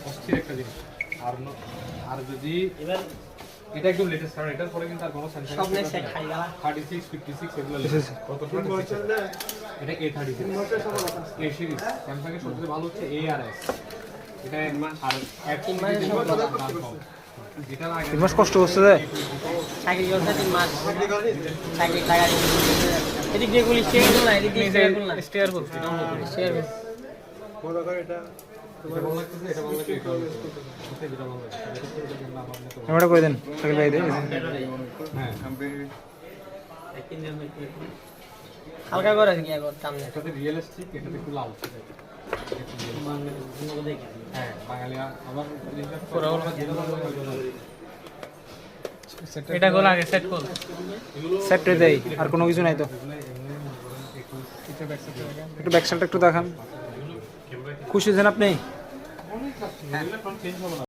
অস্থির একটা জিনিস। আর যদি এবার এটা একদম লেটেস্ট, কারণ এটার পরে কিন্তু আর কোনো স্যামসাং সব নেই সেট খাই গেল 36 56 এগুলো লেটেস্ট। কত 36 এটা A36 A সিরিজ। স্যামসাং এর সবচেয়ে ভালো হচ্ছে A আর S। এটা আর একদম যেটা লাগে 3 মাস কষ্ট করছে রে চাকরি করতে 3 মাস চাকরি লাগাই এদিক দিয়ে গুলি স্টিয়ার করল না, এদিক দিয়ে স্টিয়ার করল না, স্টিয়ার করল স্টিয়ার মজা করে এটা ভালো লাগতেছে, এটা ভালো লাগছে, এটা ভালো লাগছে। ক্যামেরা করে দেন শাকিল ভাই দেন। হ্যাঁ হালকা করে কি আগর সামনে এটাতে রিয়েলিস্টিক, এটাতে একটু লাল ছিল। হ্যাঁ বাঙালি আবার এটা গোল আগে সেট কর, সেট রে দেই, আর কোনো কিছু নাই তো। একটু ব্যাক সাইডটা একটু দেখান। খুশি হয়েছেন আপনি?